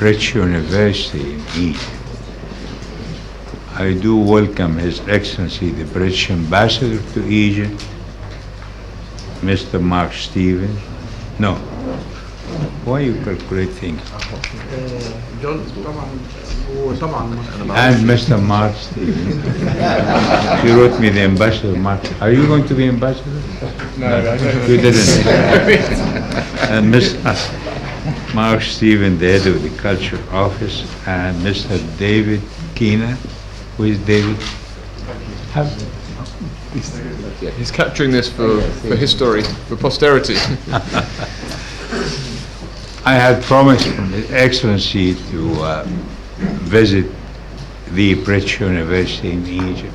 British University in Egypt. I do welcome His Excellency the British Ambassador to Egypt, Mr. Mark Stevens. No. Why you calculate things? And Mr. Mark Stevens. He wrote me the ambassador, Mark. Are you going to be ambassador? No. You didn't. And Mr. Mark Stevens, the head of the Culture Office, and Mr. David Keena. Who is David? He's capturing this for history, for posterity. I had promised His Excellency to visit the British University in Egypt.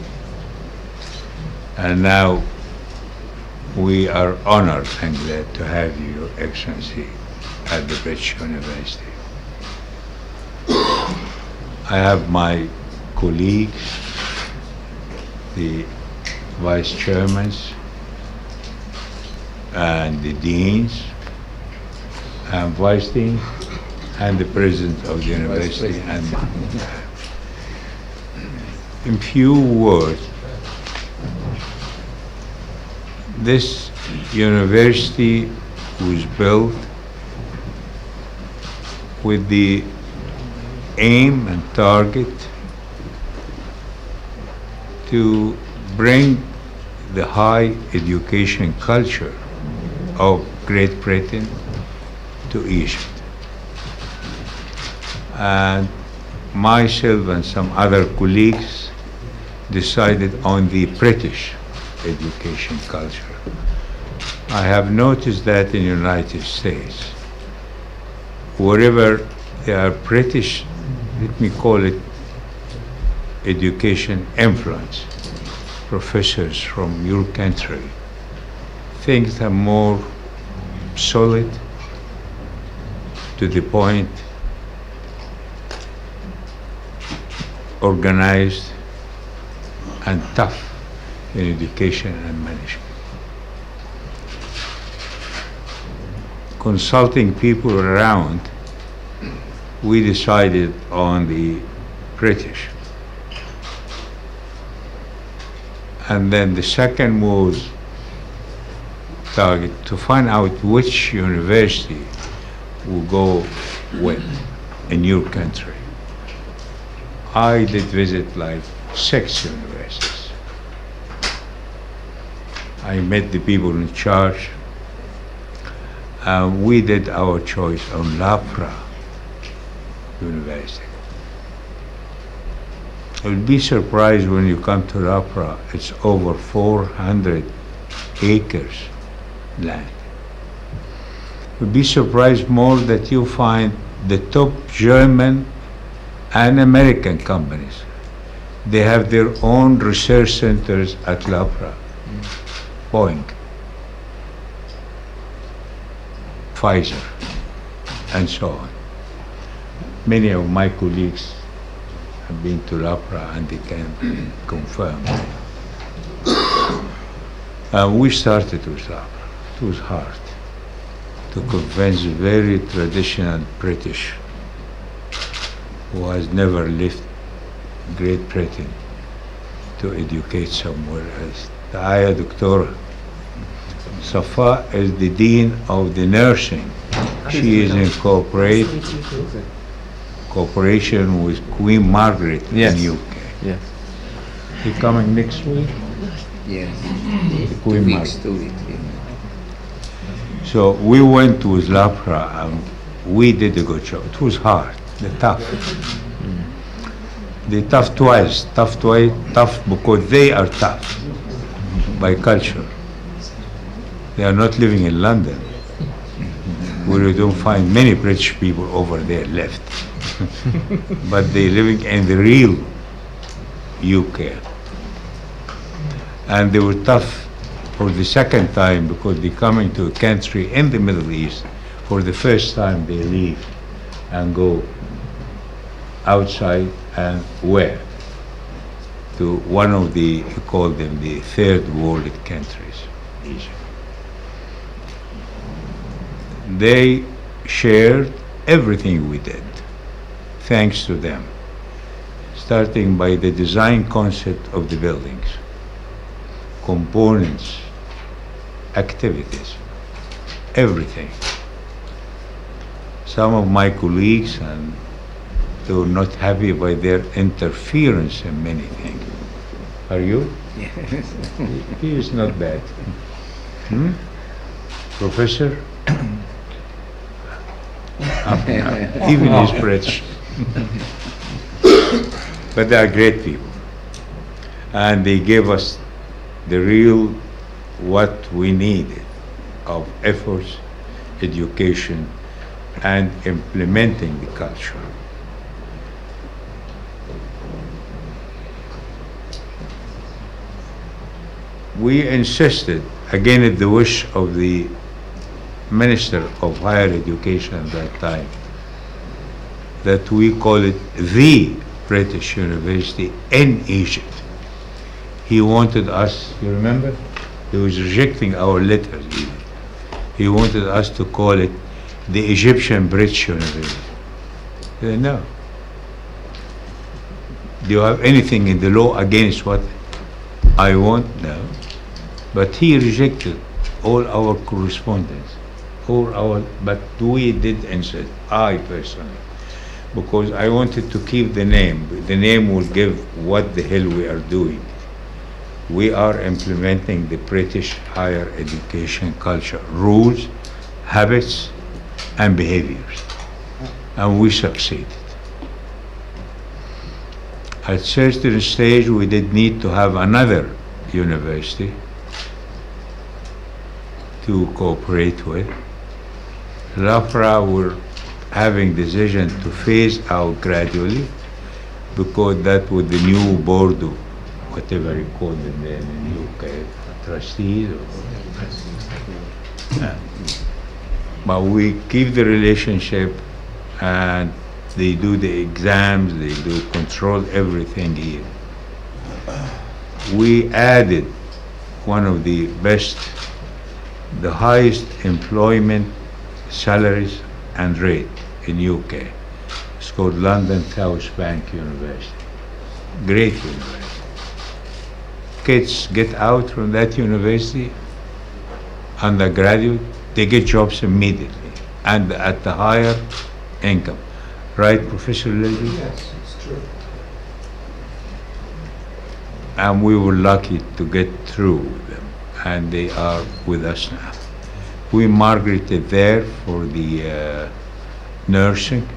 And now we are honored and glad to have you, Your Excellency, at the British University. I have my colleagues, the vice chairmans and the deans and vice deans and the president of the university. And in few words, this university was built with the aim and target to bring the high education culture of Great Britain to Egypt. And myself and some other colleagues decided on the British education culture. I have noticed that in the United States, wherever there are British, let me call it education influence, professors from your country, things are more solid, to the point, organized, and tough in education and management. Consulting people around, we decided on the British. And then the second was target to find out which university will go with in your country. I did visit like 6 universities. I met the people in charge. We did our choice on Lapra University. You'll be surprised when you come to Lapra, it's over 400 acres land. You'll be surprised more that you find the top German and American companies. They have their own research centers at Lapra. Boeing, Pfizer, and so on. Many of my colleagues have been to Lapra and they can confirm. We started with Lapra. It was hard to convince very traditional British who has never left Great Britain to educate somewhere else. Aya Doctora Safa is the Dean of the Nursing. She is in cooperation with Queen Margaret in UK. Yes. She coming next week? Yes. The Queen 2 Margaret. weeks, 2 weeks. So we went with Lapra and we did a good job. It was hard, tough. The tough twice, tough because they are tough by culture. They are not living in London, where you don't find many British people over there left. But they're living in the real UK. And they were tough for the second time because they're coming to a country in the Middle East. For the first time they leave and go outside and where? To one of the, you call them the third world countries, Egypt. They shared everything we did. thanks to them, starting by the design concept of the buildings, components, activities, everything. Some of my colleagues, and they were not happy by their interference in many things. Are you? Yes. He is not bad. Professor? Even he's British. But they are great people. And they gave us the real what we needed of efforts, education, and implementing the culture. We insisted, again at the wish of the Minister of Higher Education at that time, that we call it the British University in Egypt. He wanted us, you remember? He was rejecting our letters even. He wanted us to call it the Egyptian British University. I said, no. Do you have anything in the law against what I want? No. But he rejected all our correspondence, but we did insist, I personally, because I wanted to keep the name. The name will give what the hell we are doing. We are implementing the British higher education culture, rules, habits, and behaviors. And we succeeded. At certain stage, we did need to have another university to cooperate with. LAFRA were having decision to phase out gradually, because that was the new board of whatever you call them in the UK, trustees. But we keep the relationship, and they do the exams, they do control everything here. We added one of the best, the highest employment salaries and rate in UK. It's called London South Bank University. Great university. Kids get out from that university, undergraduate, they get jobs immediately and at the higher income. Right, Professor Levy? Yes, it's true. And we were lucky to get through with them, and they are with us now. We migrated there for the nursing,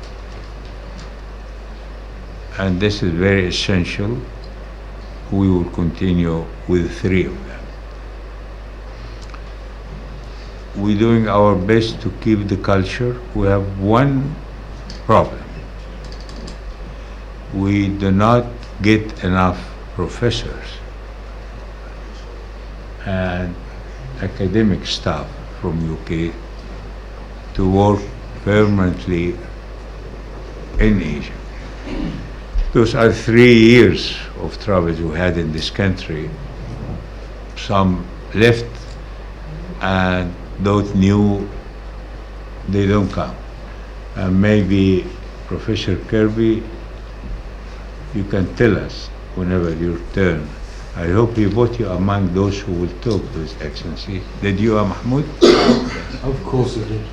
and this is very essential. We will continue with 3 of them. We're doing our best to keep the culture. We have one problem. We do not get enough professors and academic staff from UK to work permanently in Egypt. Those are 3 years of trouble we had in this country. Some left, and those new, they don't come. And maybe Professor Kirby, you can tell us whenever your turn. I hope he put you among those who will talk to His Excellency. Did you, Mahmoud? Of course it is.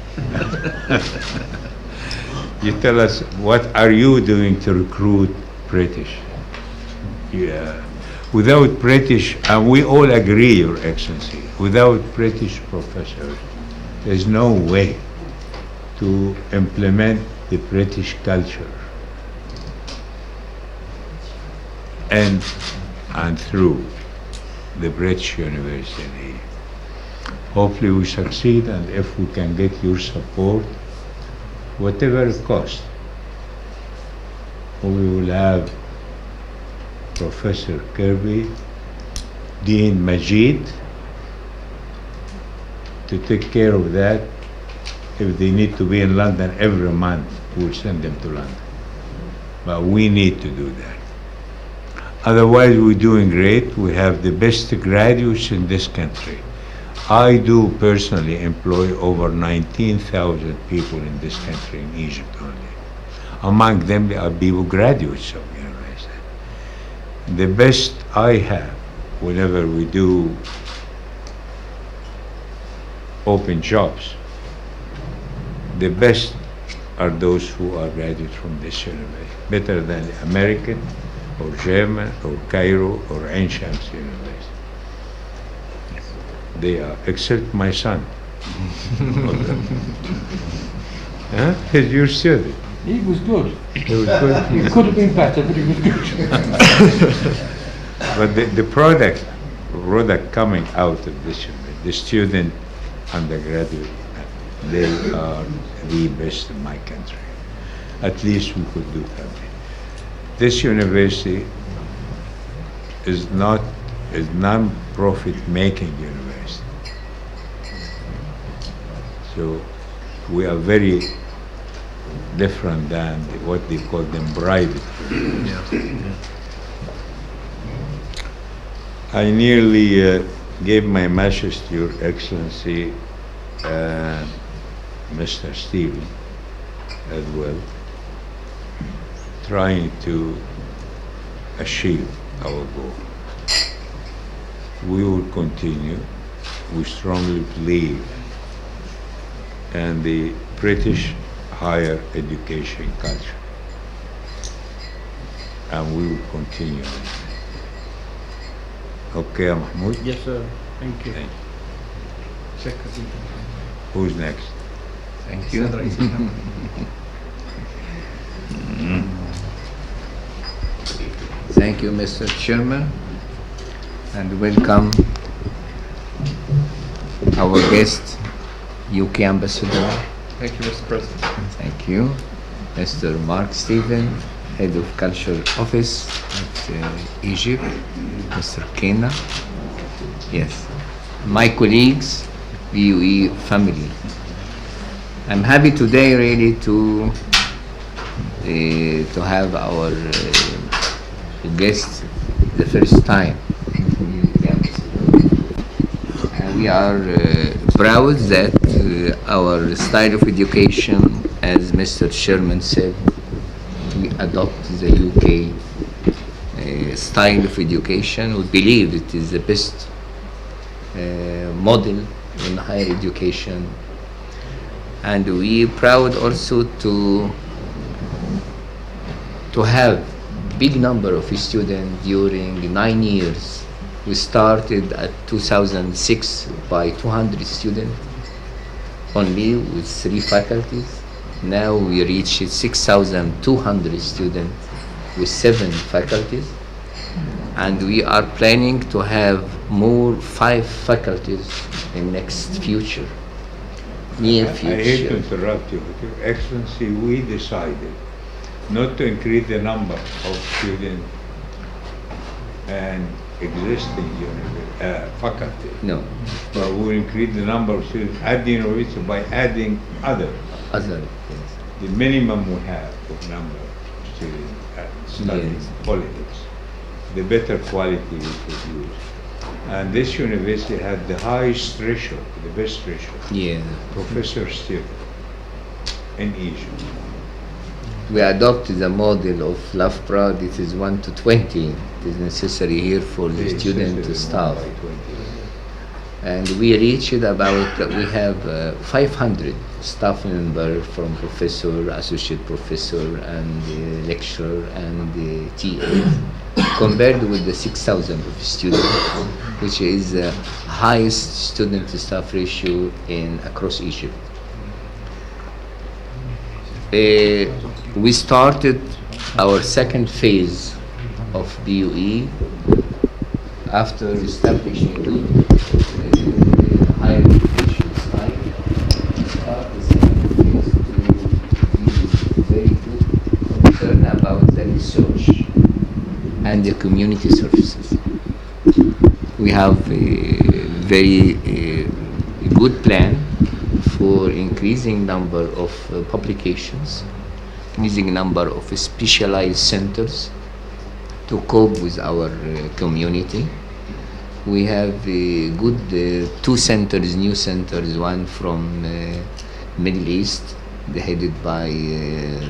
You tell us, what are you doing to recruit British? Yeah. Without British, and we all agree, Your Excellency, without British professors, there's no way to implement the British culture and through the British University. Hopefully we succeed, and if we can get your support, whatever it costs, we will have Professor Kirby, Dean Majid, to take care of that. If they need to be in London every month, we'll send them to London. But we need to do that. Otherwise, we're doing great. We have the best graduates in this country. I do personally employ over 19,000 people in this country, in Egypt only. Among them are people graduates of university. The best I have, whenever we do open jobs, the best are those who are graduates from this university, better than the American or German or Cairo or Ain Shams University. They are, except my son. Huh? He's your student. He was good. He was good. He could have been better, but he was good. But the product coming out of this university, the student undergraduate, they are the best in my country. At least we could do something. This university is not a non-profit making university. So we are very different than what they call them private. I nearly gave my message to Your Excellency, Mr. Stephen, as well, trying to achieve our goal. We will continue. We strongly believe in the British higher education culture, and we will continue. Okay, Mahmoud? Yes, sir. Thank you. Thank you. Secretary. Who's next? Thank you. Thank you, Mr. Chairman, and welcome our guest, UK Ambassador. Thank you, Mr. President. Thank you. Mr. Mark Stephen, Head of Culture Office at Egypt. Mr. Kena. Yes. My colleagues, BUE family. I'm happy today really to have our guest the first time. And we are proud that our style of education, as Mr. Chairman said, we adopt the UK style of education. We believe it is the best model in higher education. And we are proud also to have big number of students during 9 years. We started at 2006 by 200 students only with 3 faculties. Now we reach 6,200 students with 7 faculties. And we are planning to have more 5 faculties in next future, near future. I hate to interrupt you, but Your Excellency, we decided not to increase the number of students and existing faculty. No, But we will increase the number of students at the university by adding other. other things. The minimum we have of number of students studying Yes. politics, the better quality we could use. And this university had the highest threshold, the best threshold, Yeah. professor student in Egypt. We adopted the model of Loughborough. It is 1 to 20. It is necessary here for the They student to insisted staff. on by 20. And we reached about, we have 500 staff member from professor, associate professor, and lecturer, and TA, compared with the 6,000 of students, which is the highest student to staff ratio across Egypt. We started our second phase of BUE after establishing higher education style. We start the second phase to be very good concern about the research and the community services. We have a very good plan for increasing number of publications, increasing number of specialized centers to cope with our community. We have good 2 centers, new centers, one from Middle East headed by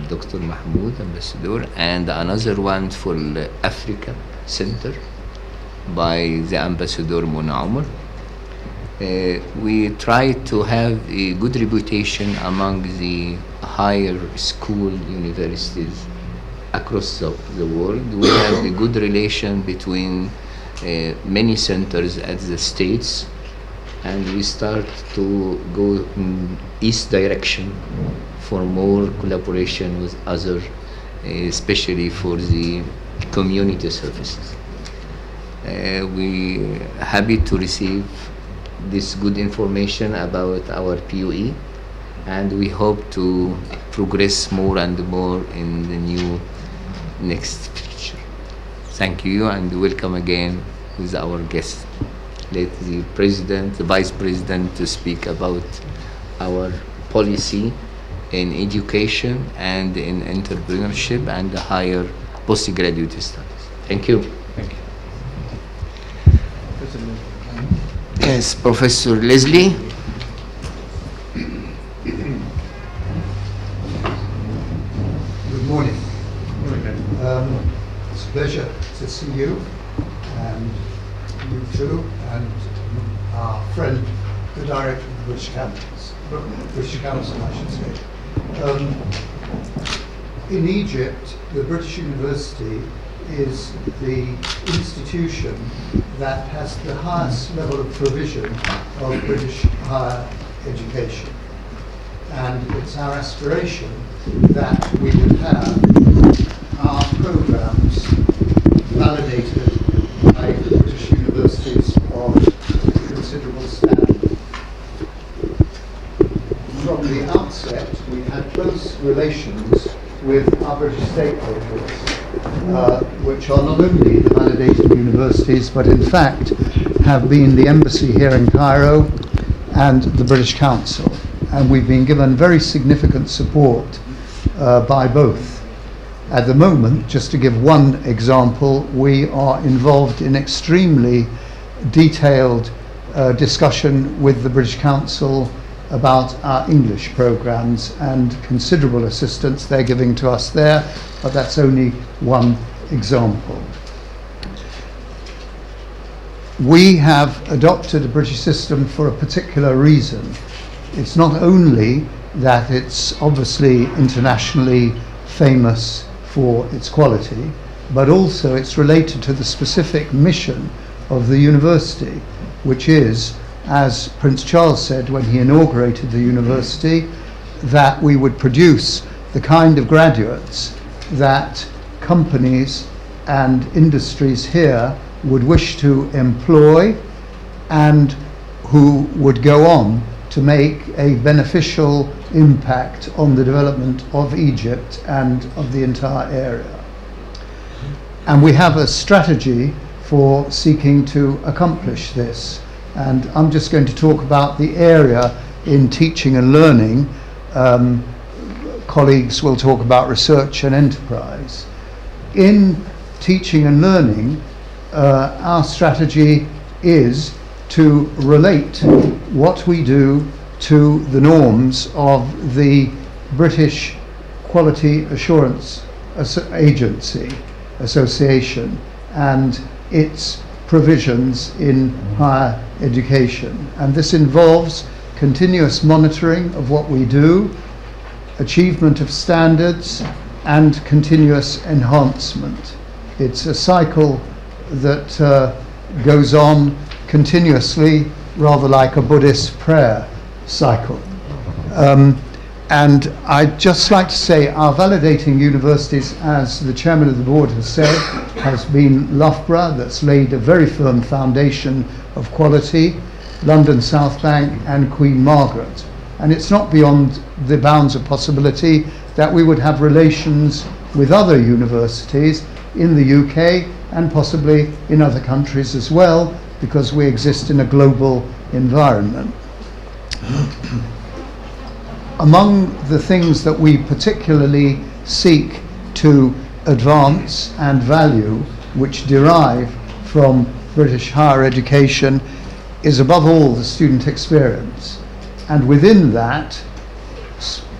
Dr. Mahmoud, Ambassador, and another one for Africa Center by the Ambassador Mona Omar. We try to have a good reputation among the higher school universities across the world. We have a good relation between many centers at the States, and we start to go in east direction for more collaboration with other, especially for the community services. We happy to receive this good information about our PUE, and we hope to progress more and more in the new next future. Thank you, and welcome again with our guest. Let the President, the Vice President, to speak about our policy in education and in entrepreneurship and the higher postgraduate studies. Thank you. Thank you. Yes, Professor Leslie. Good morning. It's a pleasure to see you, and you too, and our friend, the Director of the British Council, I should say. In Egypt, the British University is the institution that has the highest level of provision of British higher education. And it's our aspiration that we would have our programs validated by British universities of considerable standing. From the outset, we had close relations with our British stakeholders, which are not only the validated universities, but in fact have been the embassy here in Cairo and the British Council. And we've been given very significant support by both. At the moment, just to give one example, we are involved in extremely detailed discussion with the British Council about our English programs, and considerable assistance they're giving to us there, but that's only one example. We have adopted a British system for a particular reason. It's not only that it's obviously internationally famous for its quality, but also it's related to the specific mission of the university, which is, as Prince Charles said when he inaugurated the university, that we would produce the kind of graduates that companies and industries here would wish to employ, and who would go on to make a beneficial impact on the development of Egypt and of the entire area. And we have a strategy for seeking to accomplish this. And I'm just going to talk about the area in teaching and learning. Colleagues will talk about research and enterprise. In teaching and learning, our strategy is to relate what we do to the norms of the British Quality Assurance Agency Association and its provisions in higher education. And this involves continuous monitoring of what we do, achievement of standards, and continuous enhancement. It's a cycle that goes on continuously, rather like a Buddhist prayer cycle. And I'd just like to say our validating universities, as the chairman of the board has said, has been Loughborough, that's laid a very firm foundation of quality, London South Bank and Queen Margaret. And it's not beyond the bounds of possibility that we would have relations with other universities in the UK and possibly in other countries as well, because we exist in a global environment. Among the things that we particularly seek to advance and value, which derive from British higher education, is above all the student experience. And within that,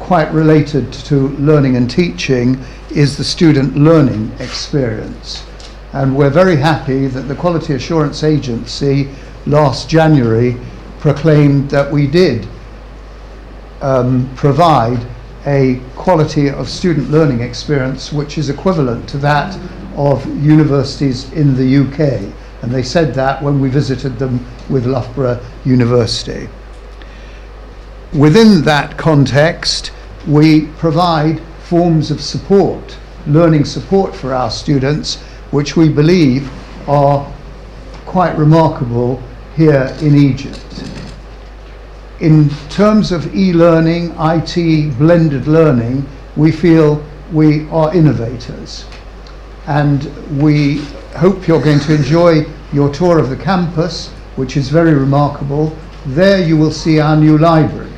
quite related to learning and teaching is the student learning experience. And we're very happy that the Quality Assurance Agency last January proclaimed that we did provide a quality of student learning experience which is equivalent to that of universities in the UK. And they said that when we visited them with Loughborough University. Within that context, we provide forms of support, learning support for our students, which we believe are quite remarkable here in Egypt. In terms of e-learning, IT, blended learning, we feel we are innovators. And we hope you're going to enjoy your tour of the campus, which is very remarkable. There you will see our new library.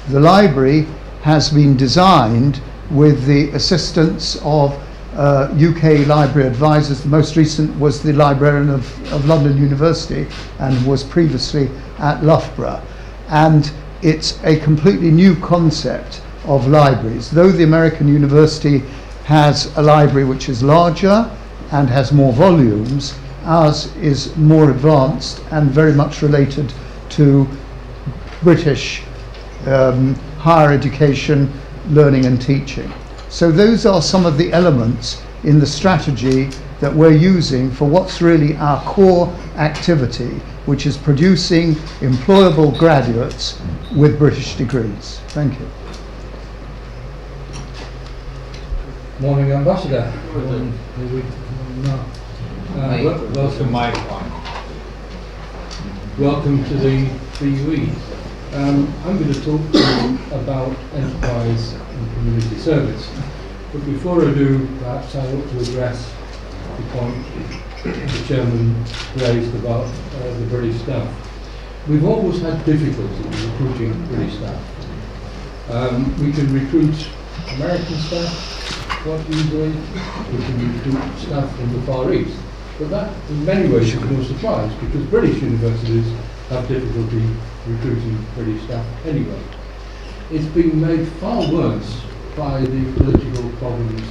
The library has been designed with the assistance of UK library advisors. The most recent was the librarian of London University and was previously at Loughborough. And it's a completely new concept of libraries. Though the American university has a library which is larger and has more volumes, ours is more advanced and very much related to British higher education, learning and teaching. So those are some of the elements in the strategy that we're using for what's really our core activity, which is producing employable graduates with British degrees. Thank you. Morning, Ambassador. Welcome to the BUE. I'm going to talk to you about enterprise and community service. But before I do, perhaps I ought to address the point the Chairman raised about the British staff. We've always had difficulty recruiting British staff. We can recruit American staff quite easily. We can recruit staff from the Far East. But that, in many ways, is no surprise, because British universities have difficulty recruiting British staff anyway. It's been made far worse by the political problems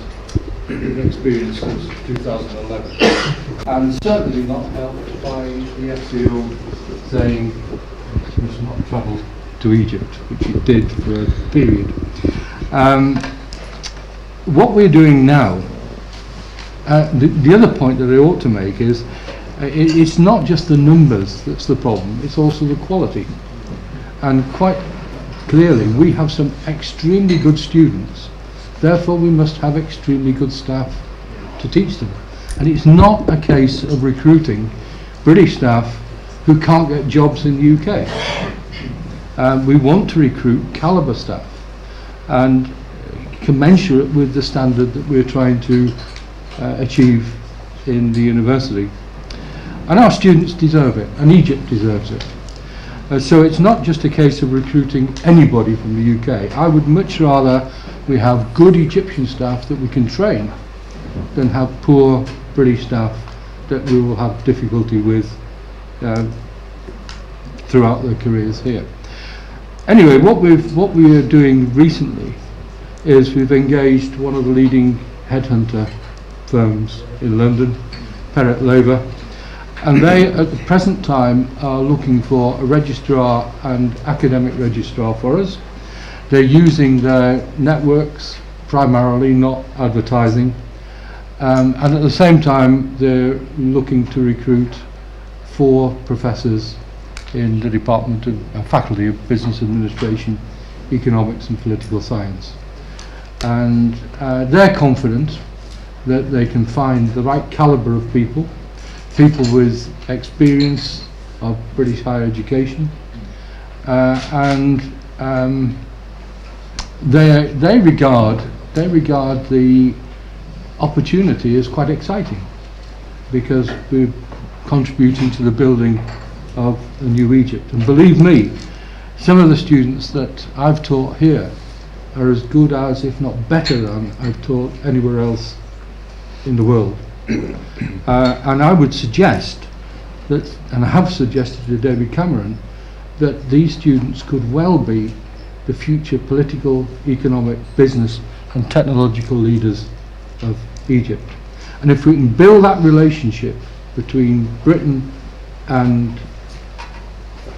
we've experienced since 2011, and certainly not helped by the FCO saying you must not travel to Egypt, which it did for a period. What we're doing now, the other point that I ought to make is it's not just the numbers that's the problem, it's also the quality. And quite clearly we have some extremely good students, therefore we must have extremely good staff to teach them. And it's not a case of recruiting British staff who can't get jobs in the UK. We want to recruit calibre staff and commensurate with the standard that we're trying to achieve in the university. And our students deserve it, and Egypt deserves it. So it's not just a case of recruiting anybody from the UK. I would much rather we have good Egyptian staff that we can train than have poor British staff that we will have difficulty with throughout their careers here. Anyway, what we are doing recently is we've engaged one of the leading headhunter firms in London, Perrett Labour, and they at the present time are looking for a registrar and academic registrar for us. They're using their networks primarily, not advertising, and at the same time they're looking to recruit 4 professors in the Department of Faculty of Business Administration, Economics and Political Science. And they're confident that they can find the right calibre of people with experience of British higher education, and they regard the opportunity as quite exciting, because we're contributing to the building of a new Egypt. And believe me, some of the students that I've taught here are as good as, if not better than, I've taught anywhere else in the world. And I would suggest that, and I have suggested to David Cameron, that these students could well be the future political, economic, business and technological leaders of Egypt. And if we can build that relationship between Britain and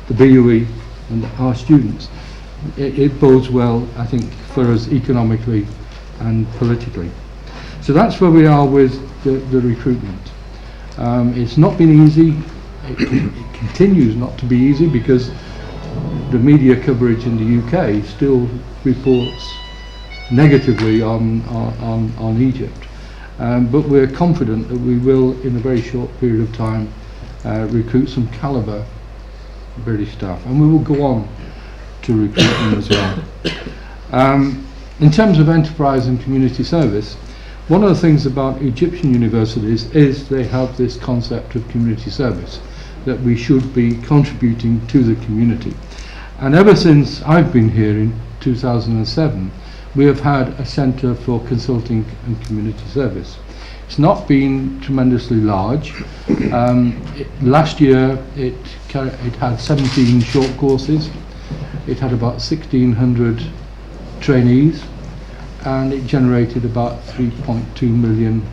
the BUE and our students, it bodes well, I think, for us economically and politically. So that's where we are with the recruitment. It's not been easy. It continues not to be easy because the media coverage in the UK still reports negatively on Egypt. But we're confident that we will, in a very short period of time, recruit some calibre British staff, and we will go on to recruit them as well. In terms of enterprise and community service, one of the things about Egyptian universities is they have this concept of community service, that we should be contributing to the community. And ever since I've been here in 2007, we have had a centre for consulting and community service. It's not been tremendously large. Last year it had 17 short courses, it had about 1,600 trainees, and it generated about 3.2 million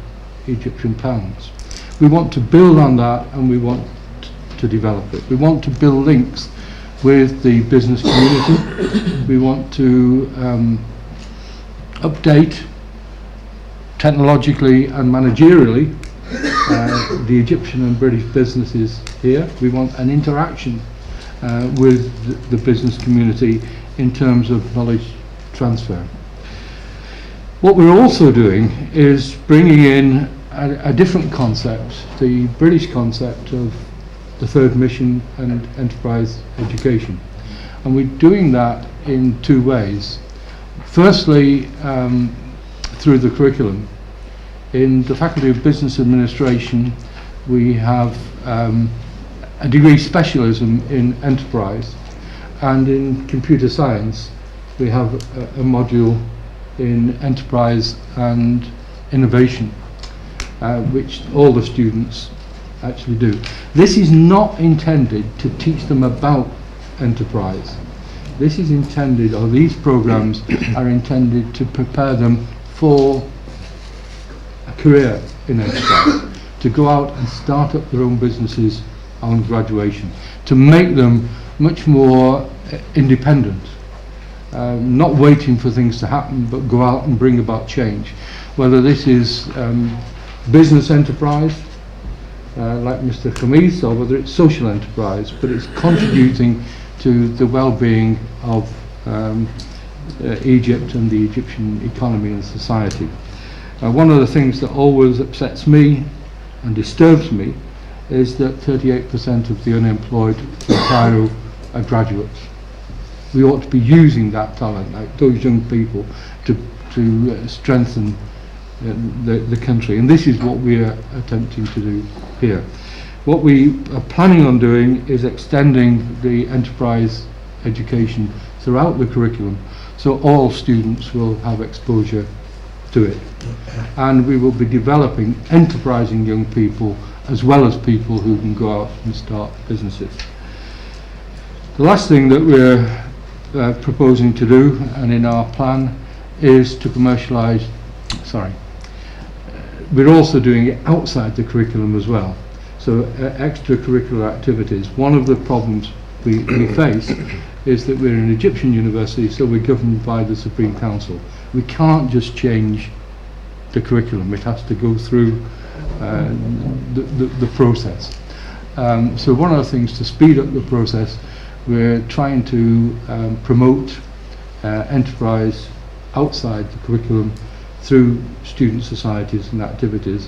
Egyptian pounds. We want to build on that, and we want to develop it. We want to build links with the business community. We want to update technologically and managerially the Egyptian and British businesses here. We want an interaction with the business community in terms of knowledge transfer. What we're also doing is bringing in a different concept, the British concept of the third mission and enterprise education. And we're doing that in two ways. Firstly, through the curriculum. In the Faculty of Business Administration, we have a degree specialism in enterprise, and in computer science, we have a module in enterprise and innovation, which all the students actually do. This is not intended to teach them about enterprise. This is intended, or these programs are intended to prepare them for a career in enterprise, to go out and start up their own businesses on graduation, to make them much more independent, not waiting for things to happen, but go out and bring about change. Whether this is business enterprise, like Mr. Khamis, or whether it's social enterprise, but it's contributing to the well-being of Egypt and the Egyptian economy and society. One of the things that always upsets me and disturbs me is that 38% of the unemployed in Cairo are graduates. We ought to be using that talent, like those young people, to strengthen the country, and this is what we are attempting to do here. What we are planning on doing is extending the enterprise education throughout the curriculum, so all students will have exposure to it. And we will be developing enterprising young people as well as people who can go out and start businesses. The last thing that we're proposing to do, and in our plan, is to commercialise, we're also doing it outside the curriculum as well. So extracurricular activities. One of the problems we face is that we're an Egyptian university, so we're governed by the Supreme Council. We can't just change the curriculum, it has to go through the process. So one of the things to speed up the process, we're trying to promote enterprise outside the curriculum through student societies and activities.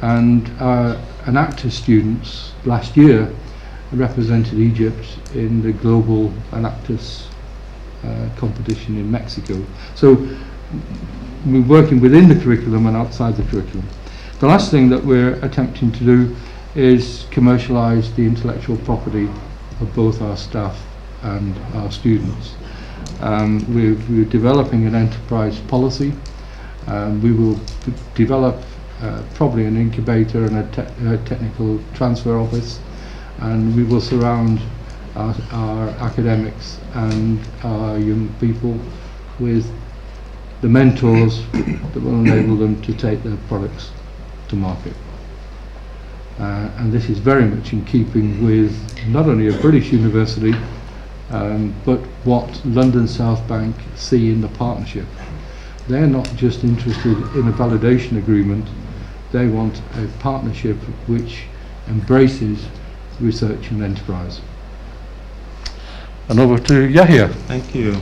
And an actor students last year represented Egypt in the global Anactus competition in Mexico. So we're working within the curriculum and outside the curriculum. The last thing that we're attempting to do is commercialise the intellectual property of both our staff and our students. We're developing an enterprise policy. We will develop probably an incubator and a technical transfer office, and we will surround our academics and our young people with the mentors that will enable them to take their products to market. And this is very much in keeping with not only a British university, but what London South Bank see in the partnership. They're not just interested in a validation agreement, they want a partnership which embraces research and enterprise. And over to Yahya. Thank you.